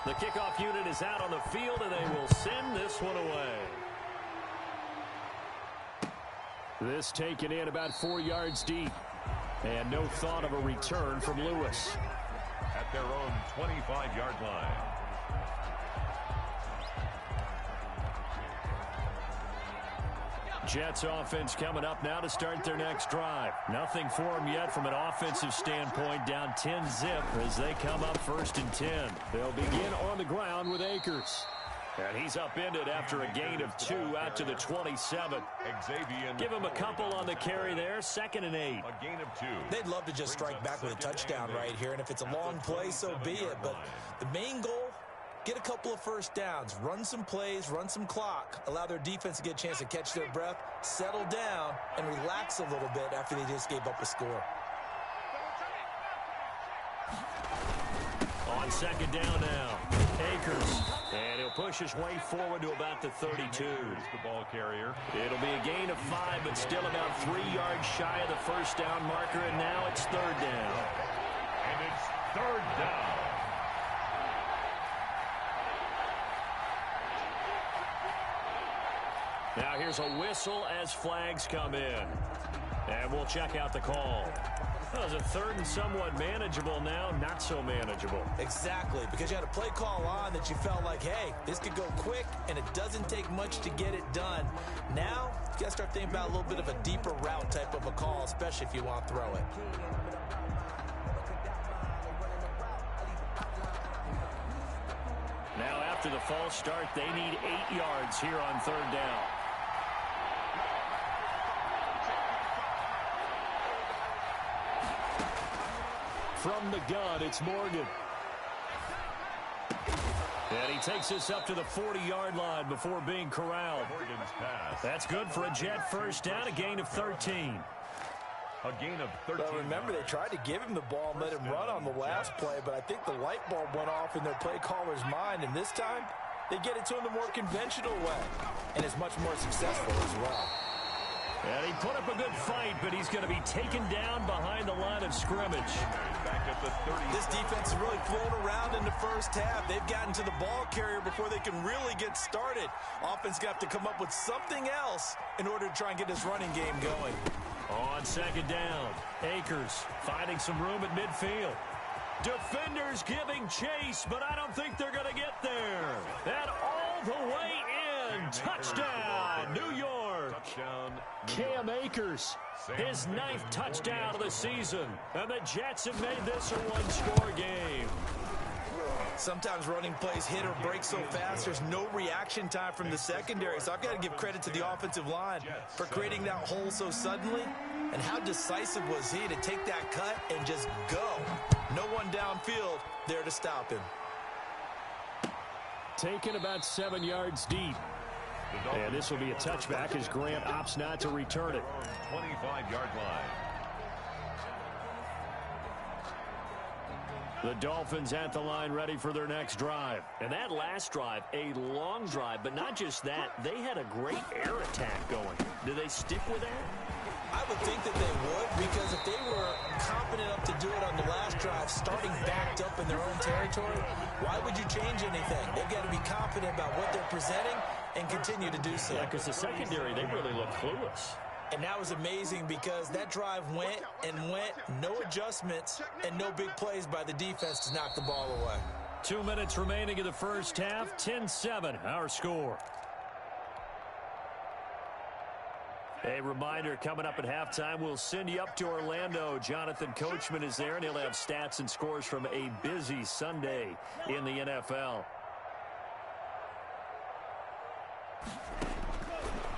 The kickoff unit is out on the field, and they will send this one away. This taken in about 4 yards deep. And no thought of a return from Lewis. At their own 25-yard line. Jets offense coming up now to start their next drive. Nothing for them yet from an offensive standpoint, down 10-zip as they come up 1st and 10. They'll begin on the ground with Akers. And he's upended after a gain of 2 out to the 27. Give him a couple on the carry there, 2nd and 8. A gain of 2. They'd love to just strike back with a touchdown right here, and if it's a long play, so be it. But the main goal, get a couple of first downs, run some plays, run some clock, allow their defense to get a chance to catch their breath, settle down, and relax a little bit after they just gave up a score. On 2nd down now, Akers. And he'll push his way forward to about the 32. The ball carrier. It'll be a gain of 5, but still about 3 yards shy of the 1st down marker, and now it's 3rd down. And it's 3rd down. Now here's a whistle as flags come in. And we'll check out the call. Well, it's a 3rd and somewhat manageable now, not so manageable. Exactly, because you had a play call on that you felt like, hey, this could go quick, and it doesn't take much to get it done. Now, you got to start thinking about a little bit of a deeper route type of a call, especially if you want to throw it. Now, after the false start, they need 8 yards here on 3rd down. From the gun, it's Morgan. And he takes this up to the 40-yard line before being corralled. Morgan's pass. That's good for a Jet 1st down, a gain of 13. A gain of 13. Well, remember, they tried to give him the ball and let him run on the last play, but I think the light bulb went off in their play caller's mind, and this time, they get it to him the more conventional way, and it's much more successful as well. And he put up a good fight, but he's going to be taken down behind the line of scrimmage. Back at the 30. This defense has really flown around in the 1st half. They've gotten to the ball carrier before they can really get started. Offense got to come up with something else in order to try and get this running game going. On 2nd down, Akers finding some room at midfield. Defenders giving chase, but I don't think they're going to get there. And all the way in. Touchdown, New York. Touchdown. Cam Akers, his 9th touchdown of the season. And the Jets have made this a one-score game. Sometimes running plays hit or break so fast, there's no reaction time from the secondary. So I've got to give credit to the offensive line for creating that hole so suddenly. And how decisive was he to take that cut and just go? No one downfield there to stop him. Taken about 7 yards deep. And this will be a touchback as Grant opts not to return it. 25-yard line. The Dolphins at the line ready for their next drive. And that last drive, a long drive, but not just that. They had a great air attack going. Do they stick with that? I would think that they would, because if they were confident enough to do it on the last drive, starting backed up in their own territory, why would you change anything? They've got to be confident about what they're presenting and continue to do so. Yeah, because the secondary, they really look clueless. And that was amazing because that drive went and went, no adjustments, and no big plays by the defense to knock the ball away. 2 minutes remaining in the 1st half, 10-7, our score. A reminder, coming up at halftime, we'll send you up to Orlando. Jonathan Coachman is there, and he'll have stats and scores from a busy Sunday in the NFL.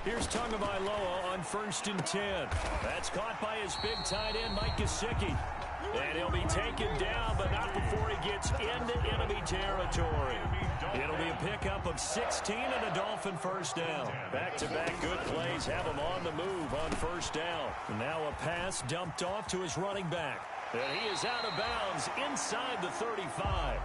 Here's Tagovailoa on 1st and 10. That's caught by his big tight end, Mike Gesicki. And he'll be taken down, but not before he gets into enemy territory. It'll be a pickup of 16 and a Dolphin 1st down. Back-to-back good plays have him on the move on 1st down. And now a pass dumped off to his running back. And he is out of bounds inside the 35.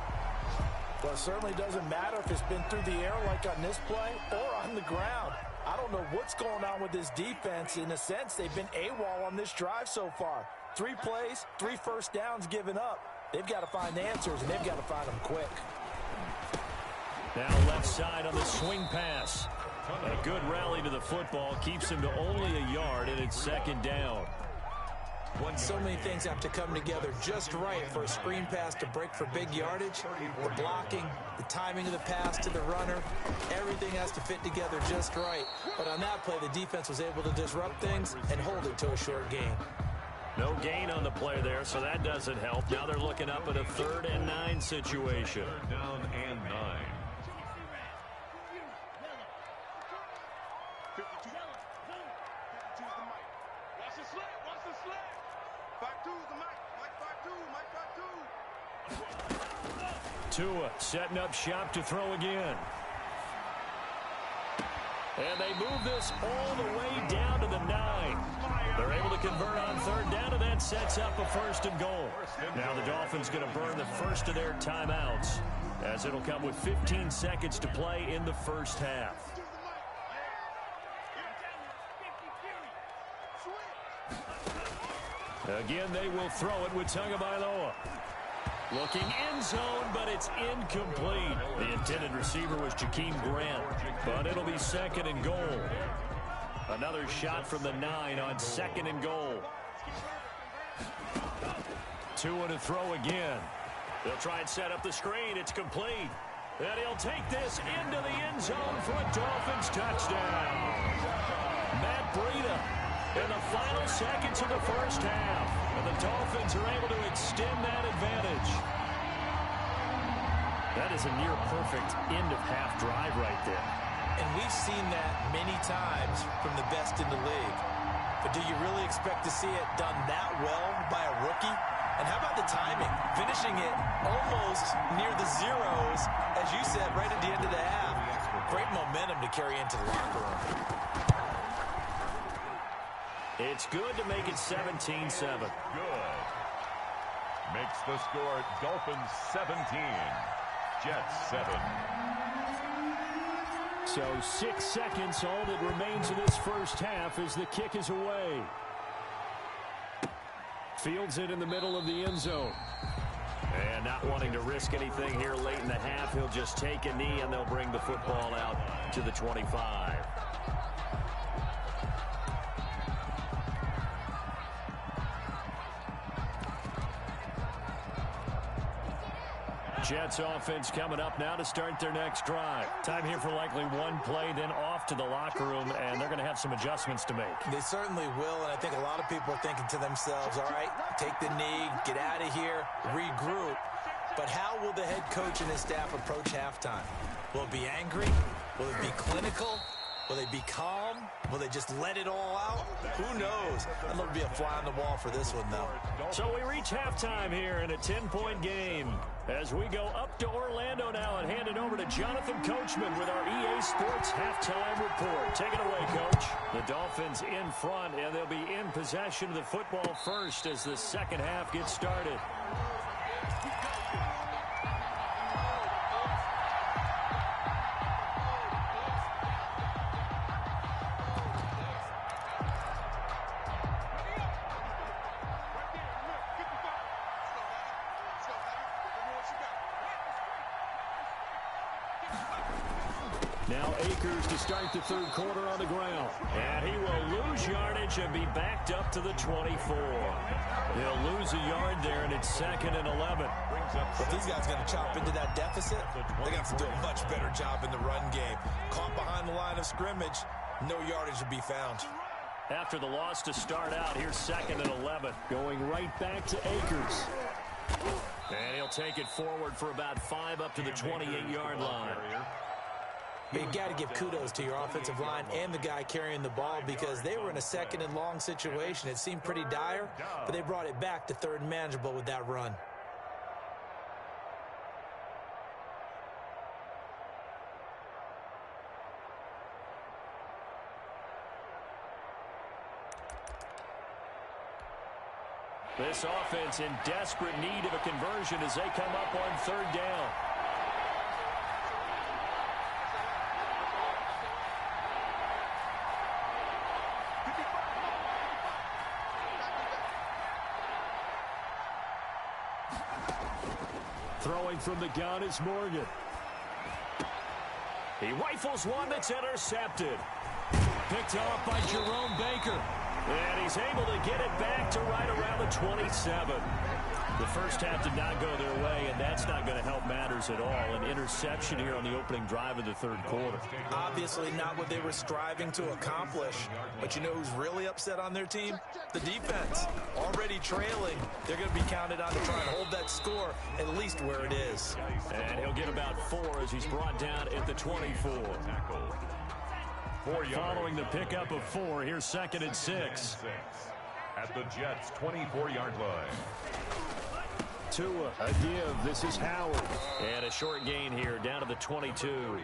Well, it certainly doesn't matter if it's been through the air like on this play or on the ground. I don't know what's going on with this defense. In a sense, they've been AWOL on this drive so far. 3 plays, 3 first downs given up. They've got to find answers, and they've got to find them quick. Now left side on the swing pass. A good rally to the football keeps him to only a yard, and it's second down. So many things have to come together just right for a screen pass to break for big yardage. The blocking, the timing of the pass to the runner, everything has to fit together just right. But on that play, the defense was able to disrupt things and hold it to a short gain. No gain on the play there, so that doesn't help. Now they're looking up at a 3rd and 9 situation. Third down and 9. Tua setting up shop to throw again. And they move this all the way down to the 9. They're able to convert on 3rd down, and that sets up a 1st and goal. Now the Dolphins going to burn the first of their timeouts, as it'll come with 15 seconds to play in the first half. Again, they will throw it with Tagovailoa. Looking end zone, but it's incomplete. The intended receiver was Jakeem Grant, but it'll be 2nd and goal. Another shot from the 9 on 2nd and goal. Tua to throw again. They'll try and set up the screen. It's complete. And he'll take this into the end zone for a Dolphins touchdown. Matt Breida in the final seconds of the first half. And the Dolphins are able to extend that advantage. That is a near-perfect end-of-half drive right there. And we've seen that many times from the best in the league. But do you really expect to see it done that well by a rookie? And how about the timing? Finishing it almost near the zeros, as you said, right at the end of the half. Great momentum to carry into the locker room. It's good to make it 17-7. Good. Makes the score Dolphins 17, Jets 7. So 6 seconds, all that remains of this first half as the kick is away. Fields it in the middle of the end zone. And not wanting to risk anything here late in the half, he'll just take a knee and they'll bring the football out to the 25. Jets offense coming up now to start their next drive. Time here for likely one play, then off to the locker room, and they're going to have some adjustments to make. They certainly will, and I think a lot of people are thinking to themselves, all right, take the knee, get out of here, regroup. But how will the head coach and his staff approach halftime? Will it be angry? Will it be clinical? Will they be calm? Will they just let it all out? Who knows? I'd love to be a fly on the wall for this one, though. So we reach halftime here in a 10-point game. As we go up to Orlando now and hand it over to Jonathan Coachman with our EA Sports Halftime Report. Take it away, Coach. The Dolphins in front, and they'll be in possession of the football first as the second half gets started. Now Akers to start the third quarter on the ground. And he will lose yardage and be backed up to the 24. He'll lose a yard there, and it's 2nd and 11. If these guys are going to chop into that deficit, they're going to have to do a much better job in the run game. Caught behind the line of scrimmage, no yardage to be found. After the loss to start out, here's 2nd and 11. Going right back to Akers. And he'll take it forward for about 5 up to the 28-yard line. You got to give kudos to your offensive line and the guy carrying the ball because they were in a 2nd and long situation. It seemed pretty dire, but they brought it back to 3rd and manageable with that run. This offense in desperate need of a conversion as they come up on 3rd down. Throwing from the gun is Morgan. He rifles one that's intercepted. Picked off by Jerome Baker. And he's able to get it back to right around the 27. The first half did not go their way, and that's not going to help matters at all. An interception here on the opening drive of the third quarter. Obviously not what they were striving to accomplish. But you know who's really upset on their team? The defense. Already trailing. They're going to be counted on to try and hold that score at least where it is. And he'll get about 4 as he's brought down at the 24. Following the pickup of 4, here's 2nd and 6. At the Jets' 24-yard line. Tua, a give. This is Howard. And a short gain here down to the 22.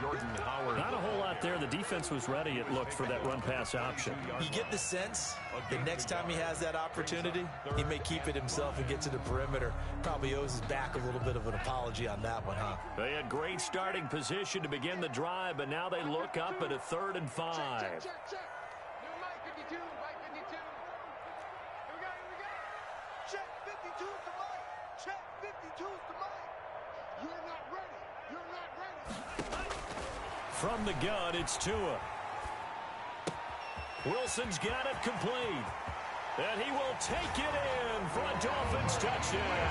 Jordan Howard. Not a whole lot there. The defense was ready, it looked, for that run-pass option. You get the sense that next time he has that opportunity, he may keep it himself and get to the perimeter. Probably owes his back a little bit of an apology on that one, huh? They had great starting position to begin the drive, but now they look up at a 3rd and 5. Check. Mike 52. Here we go. Check 52 is the mic. Check 52 is the mic. You're not ready. From the gun, it's Tua. Wilson's got it complete. And he will take it in for a Dolphins touchdown.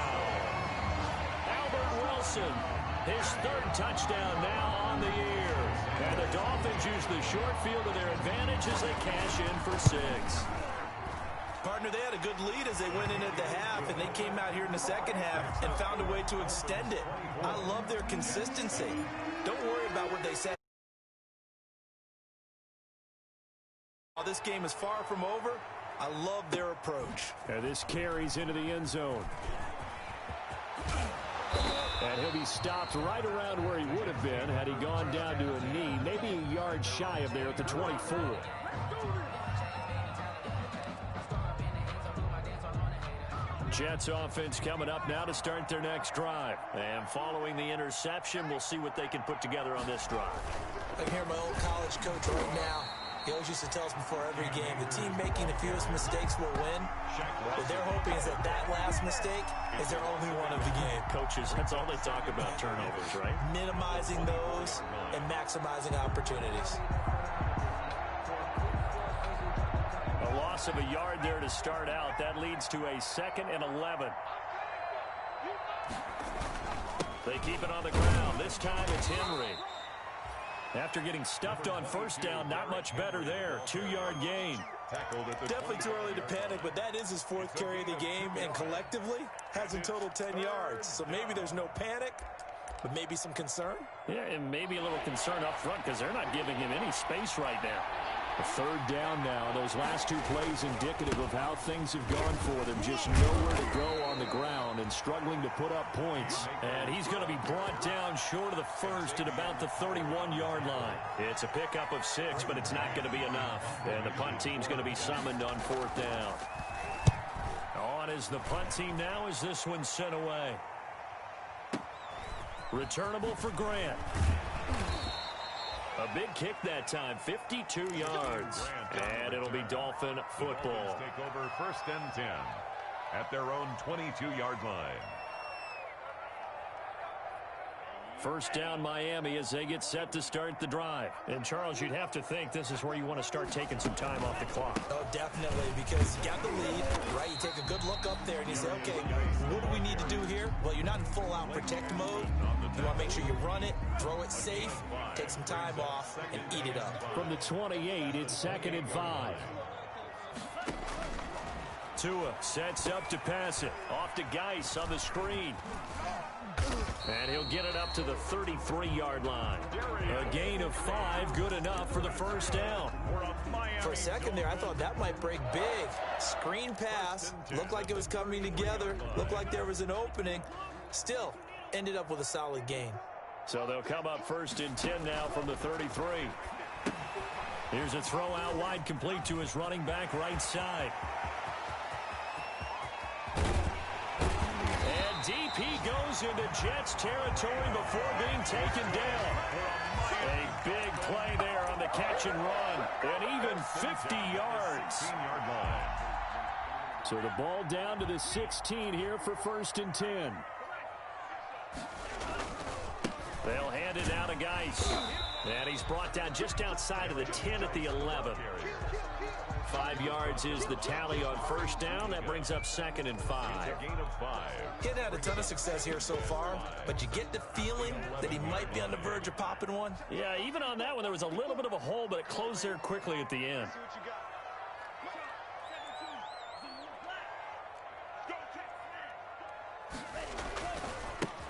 Albert Wilson, his 3rd touchdown now on the year. And the Dolphins use the short field to their advantage as they cash in for 6. Partner, they had a good lead as they went in at the half, and they came out here in the second half and found a way to extend it. I love their consistency. Don't worry about what they said. While this game is far from over, I love their approach. And this carries into the end zone. And he'll be stopped right around where he would have been had he gone down to a knee, maybe a yard shy of there at the 24. Jets offense coming up now to start their next drive. And following the interception, we'll see what they can put together on this drive. I can hear my old college coach right now. He always used to tell us before every game, the team making the fewest mistakes will win. What they're hoping is that that last mistake is their only one of the game. Coaches, that's all they talk about, turnovers, right? Minimizing those and maximizing opportunities. A loss of a yard there to start out. That leads to a 2nd and 11. They keep it on the ground. This time it's Henry. After getting stuffed on 1st down, not much better there. 2-yard gain. Definitely too early to panic, but that is his 4th carry of the game, and collectively has in total 10 yards. So maybe there's no panic, but maybe some concern. Yeah, and maybe a little concern up front because they're not giving him any space right now. A 3rd down now. Those last 2 plays indicative of how things have gone for them. Just nowhere to go on the ground and struggling to put up points. And he's going to be brought down short of the 1st at about the 31-yard line. It's a pickup of 6, but it's not going to be enough. And the punt team's going to be summoned on 4th down. On is the punt team now as this one's sent away. Returnable for Grant. A big kick that time, 52 yards. And it'll be Dolphin football. Take over 1st and 10 at their own 22-yard line. 1st down Miami as they get set to start the drive. And Charles, you'd have to think this is where you want to start taking some time off the clock. Oh, definitely, because you got the lead, right? You take a good look up there and you say, okay, what do we need to do here? Well, you're not in full-out protect mode. You want to make sure you run it, throw it safe, take some time off, and eat it up. From the 28, it's 2nd and 5. Tua sets up to pass it. Off to Geis on the screen. And he'll get it up to the 33-yard line. A gain of 5, good enough for the 1st down. For a second there, I thought that might break big. Screen pass, looked like it was coming together, looked like there was an opening. Still, ended up with a solid gain. So they'll come up 1st and 10 now from the 33. Here's a throw out wide, complete to his running back right side. DP goes into Jets territory before being taken down. A big play there on the catch and run. And even 50 yards. So the ball down to the 16 here for 1st and 10. They'll hand it out to Geis. And he's brought down just outside of the 10 at the 11. 5 yards is the tally on first down. That brings up 2nd and 5. A gain of 5. He hadn't had a ton of success here so far, but you get the feeling that he might be on the verge of popping one. Yeah, even on that one, there was a little bit of a hole, but it closed there quickly at the end.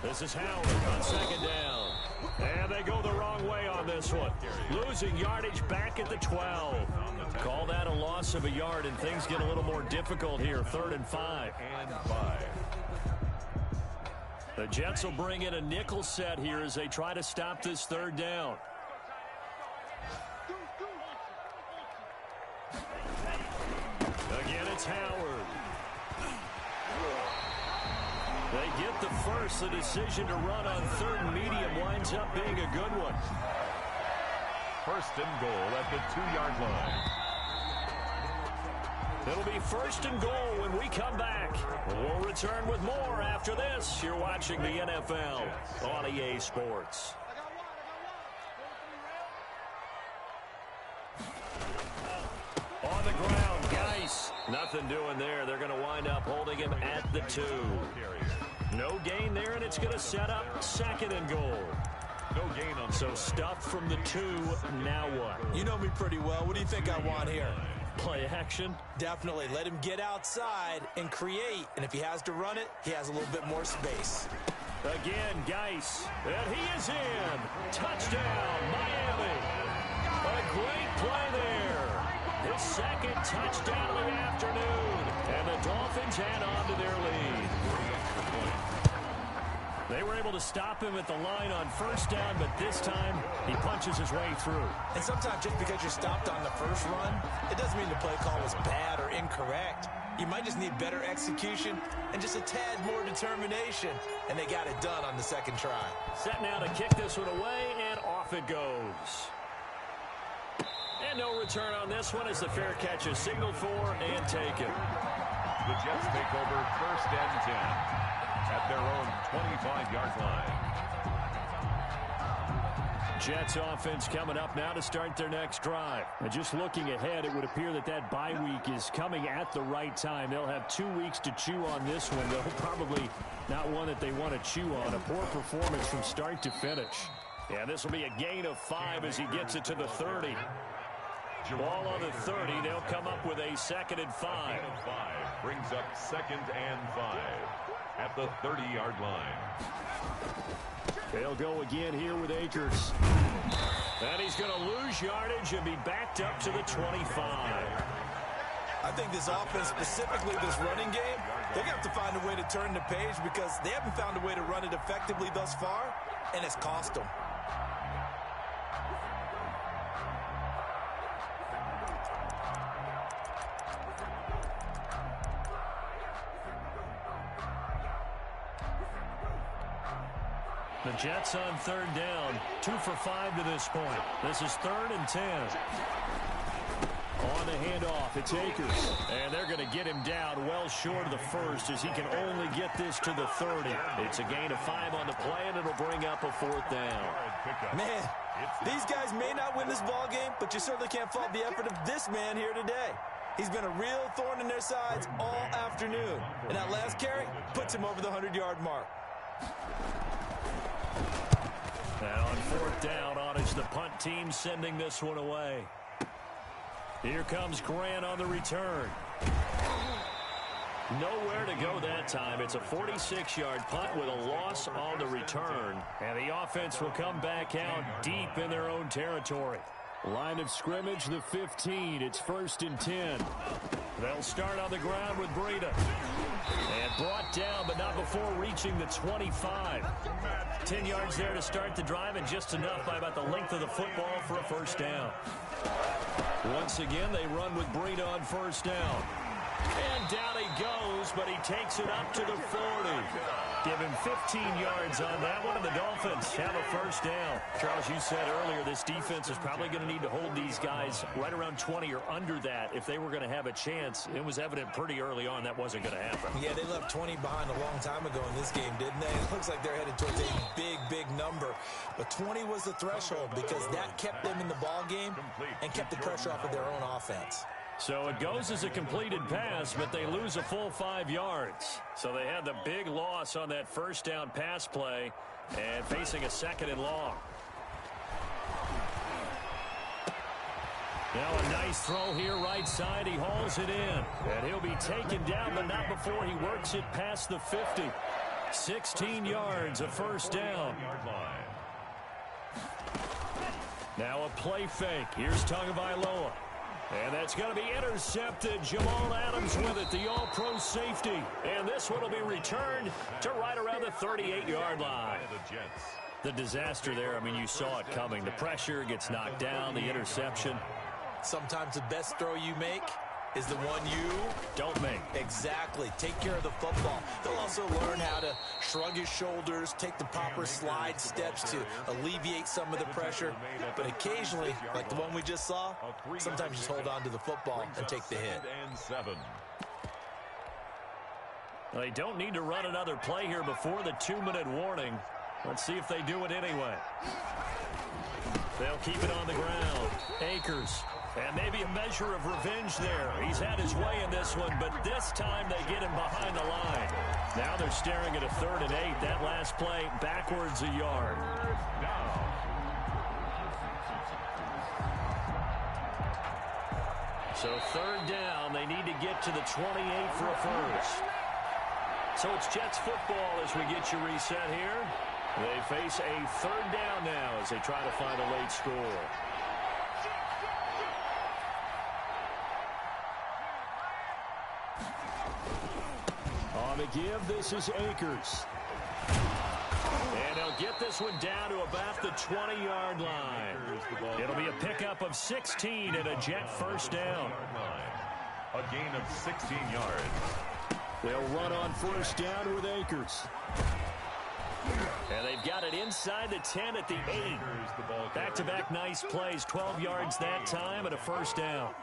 This is Howard on 2nd down. And they go the wrong way on this one. Losing yardage back at the 12. Call that a loss of a yard, and things get a little more difficult here. 3rd and 5. And 5. The Jets will bring in a nickel set here as they try to stop this 3rd down. Again, it's Howard. They get the first. The decision to run on 3rd and medium winds up being a good one. 1st and goal at the 2-yard line. It'll be 1st and goal when we come back. We'll return with more after this. You're watching the NFL on EA Sports. On the ground, Geis. Nothing doing there. They're going to wind up holding him at the 2. No gain there, and it's going to set up 2nd and goal. No gain on. So stuffed from the 2. Now what? You know me pretty well. What do you think I want here? Play action? Definitely. Let him get outside and create. And if he has to run it, he has a little bit more space. Again, Geis. And he is in. Touchdown, Miami. A great play there. His 2nd touchdown of the afternoon. And the Dolphins add on to their lead. They were able to stop him at the line on 1st down, but this time he punches his way through. And sometimes just because you're stopped on the first run, it doesn't mean the play call was bad or incorrect. You might just need better execution and just a tad more determination. And they got it done on the 2nd try. Set now to kick this one away, and off it goes. And no return on this one as the fair catch is signaled for and taken. The Jets take over 1st and 10 at their own 25-yard line. Jets offense coming up now to start their next drive. And just looking ahead, it would appear that that bye week is coming at the right time. They'll have 2 weeks to chew on this one, though probably not one that they want to chew on. A poor performance from start to finish. Yeah, this will be a gain of 5 as he gets it to the 30. Ball on the 30. They'll come up with a 2nd and 5. Brings up 2nd and 5 at the 30-yard line. They'll go again here with Akers. And he's going to lose yardage and be backed up to the 25. I think this offense, specifically this running game, they're going to have to find a way to turn the page because they haven't found a way to run it effectively thus far, and it's cost them. The Jets on 3rd down, 2 for 5 to this point. This is 3rd and 10. On the handoff, it's Akers. And they're going to get him down well short of the 1st as he can only get this to the 30. It's a gain of 5 on the play, and it'll bring up a 4th down. Man, these guys may not win this ball game, but you certainly can't fault the effort of this man here today. He's been a real thorn in their sides all afternoon. And that last carry puts him over the 100-yard mark. And on 4th down, on is the punt team sending this one away. Here comes Grant on the return. Nowhere to go that time. It's a 46-yard punt with a loss on the return. And the offense will come back out deep in their own territory. Line of scrimmage, the 15. It's 1st and 10. They'll start on the ground with Breida. And brought down, but not before reaching the 25. 10 yards there to start the drive, and just enough by about the length of the football for a 1st down. Once again, they run with Breida on 1st down. And down he goes, but he takes it up to the 40. Give him 15 yards on that one, and the Dolphins have a first down. Charles, you said earlier this defense is probably going to need to hold these guys right around 20 or under that if they were going to have a chance. It was evident pretty early on that wasn't going to happen. Yeah, they left 20 behind a long time ago in this game, didn't they? It looks like they're headed towards a big, big number. But 20 was the threshold because that kept them in the ball game and kept the pressure off of their own offense. So it goes as a completed pass, but they lose a full 5 yards. So they had the big loss on that first down pass play and facing a second and long. Now a nice throw here right side. He hauls it in. And he'll be taken down, but not before he works it past the 50. 16 yards, a first down. Now a play fake. Here's Tagovailoa. And that's going to be intercepted. Jamal Adams with it, the all-pro safety. And this one will be returned to right around the 38-yard line. The disaster there, I mean, you saw it coming. The pressure gets knocked down, the interception. Sometimes the best throw you make is the one you don't make. Exactly. Take care of the football. They'll also learn how to shrug his shoulders, take the proper slide steps to alleviate some of the pressure. But occasionally, like the one we just saw, sometimes just hold on to the football and take the hit. They don't need to run another play here before the 2-minute warning. Let's see if they do it anyway. They'll keep it on the ground. Akers. And maybe a measure of revenge there. He's had his way in this one, but this time they get him behind the line. Now they're staring at a 3rd and 8. That last play backwards a yard. So 3rd down. They need to get to the 28 for a first. So it's Jets football as we get you reset here. They face a 3rd down now as they try to find a late score. On the give, this is Akers. And they'll get this one down to about the 20-yard line. It'll be a pickup of 16 and a Jet first down. A gain of 16 yards. They'll run on first down with Akers. And they've got it inside the 10 at the 8. Back-to-back nice plays, 12 yards that time and a first down.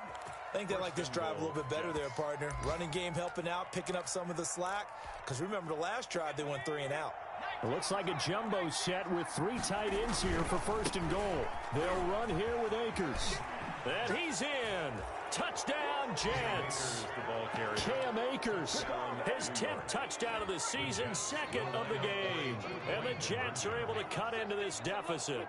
I think they like this drive a little bit better there, partner. Running game helping out, picking up some of the slack. Because remember, the last drive, they went 3 and out. It looks like a jumbo set with 3 tight ends here for first and goal. They'll run here with Akers. And he's in. Touchdown, Jets. Cam Akers, his 10th touchdown of the season, 2nd of the game. And the Jets are able to cut into this deficit.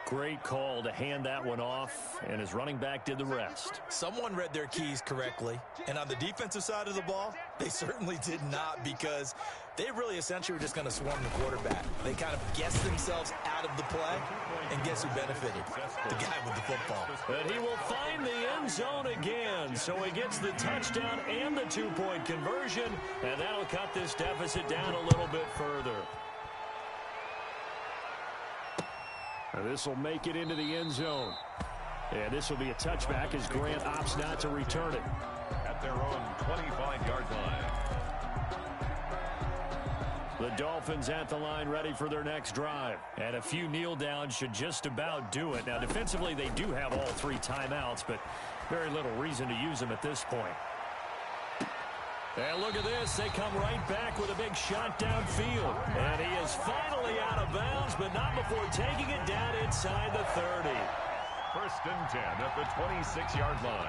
Great call to hand that one off, and his running back did the rest. Someone read their keys correctly, and on the defensive side of the ball, they certainly did not, because they really essentially were just going to swarm the quarterback. They kind of guessed themselves out of the play, and guess who benefited? The guy with the football. And he will find the end zone again, so he gets the touchdown and the 2-point conversion, and that'll cut this deficit down a little bit further. This will make it into the end zone. And this will be a touchback as Grant opts not to return it. At their own 25-yard line. The Dolphins at the line ready for their next drive. And a few kneel downs should just about do it. Now defensively they do have all 3 timeouts, but very little reason to use them at this point. And look at this. They come right back with a big shot downfield. And he is finally out of bounds, but not before taking it down inside the 30. 1st and 10 at the 26-yard line.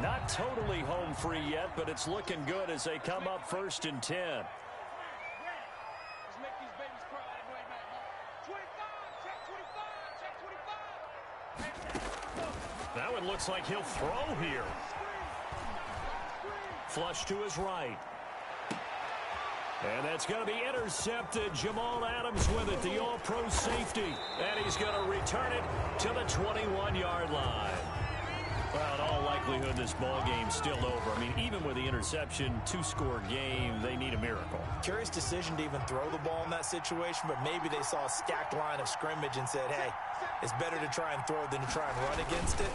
Not totally home free yet, but it's looking good as they come up 1st and 10. Now it looks like he'll throw here. Flush to his right. And that's going to be intercepted. Jamal Adams with it, the all-pro safety. And he's going to return it to the 21-yard line. Well, in all likelihood, this ball game's still over. I mean, even with the interception, 2-score game, they need a miracle. Curious decision to even throw the ball in that situation, but maybe they saw a stacked line of scrimmage and said, hey, it's better to try and throw than to try and run against it.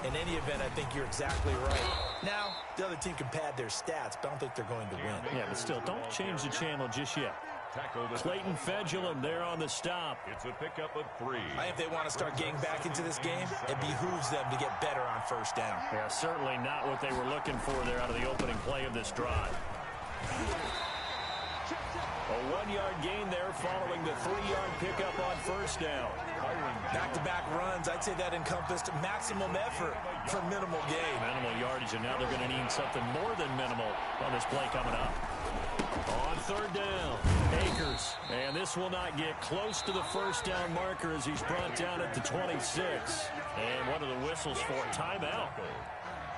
In any event, I think you're exactly right. Now, the other team can pad their stats, but I don't think they're going to win. Yeah, but still, don't change the channel just yet. Clayton Fedulum there on the stop. It's a pickup of 3. I think if they want to start getting back into this game, it behooves them to get better on first down. Yeah, certainly not what they were looking for there out of the opening play of this drive. A 1-yard gain there following the 3-yard pickup on first down. Back-to-back runs, I'd say that encompassed maximum effort for minimal gain. Minimal yardage, and now they're going to need something more than minimal on this play coming up. On third down, Akers. And this will not get close to the first down marker as he's brought down at the 26. And one of the whistles for timeout.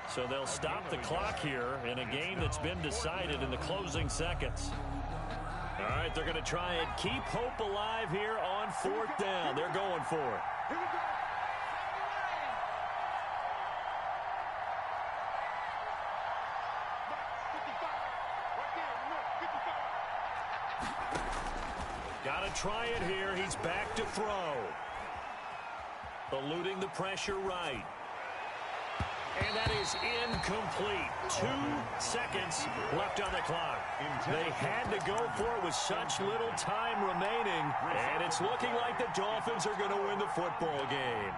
So they'll stop the clock here in a game that's been decided in the closing seconds. All right, they're going to try and keep hope alive here on fourth down. They're going for it. Here we go. Got to try it here. He's back to throw. Eluding the pressure right. And that is incomplete. 2 seconds left on the clock. They had to go for it with such little time remaining. And it's looking like the Dolphins are going to win the football game.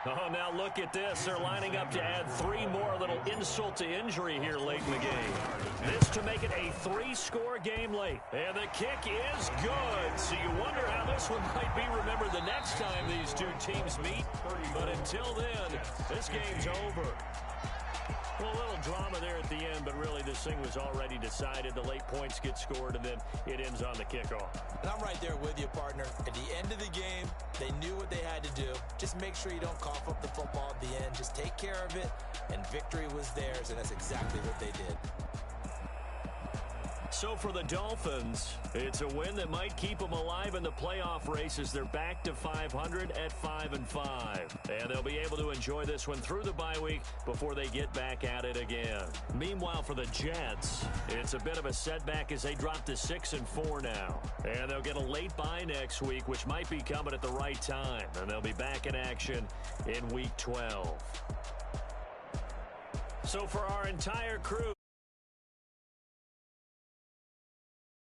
Oh, now look at this. They're lining up to add 3 more, a little insult to injury here late in the game. This to make it a 3-score game late. And the kick is good. So you wonder how this one might be remembered the next time these two teams meet. But until then, this game's over. Well, a little drama there at the end, but really this thing was already decided. The late points get scored, and then it ends on the kickoff. And I'm right there with you, partner. At the end of the game, they knew what they had to do. Just make sure you don't cough up the football at the end. Just take care of it, and victory was theirs, and that's exactly what they did. So for the Dolphins, it's a win that might keep them alive in the playoff race as they're back to 500 at 5-5. And they'll be able to enjoy this one through the bye week before they get back at it again. Meanwhile, for the Jets, it's a bit of a setback as they drop to 6-4 now. And they'll get a late bye next week, which might be coming at the right time. And they'll be back in action in Week 12. So for our entire crew,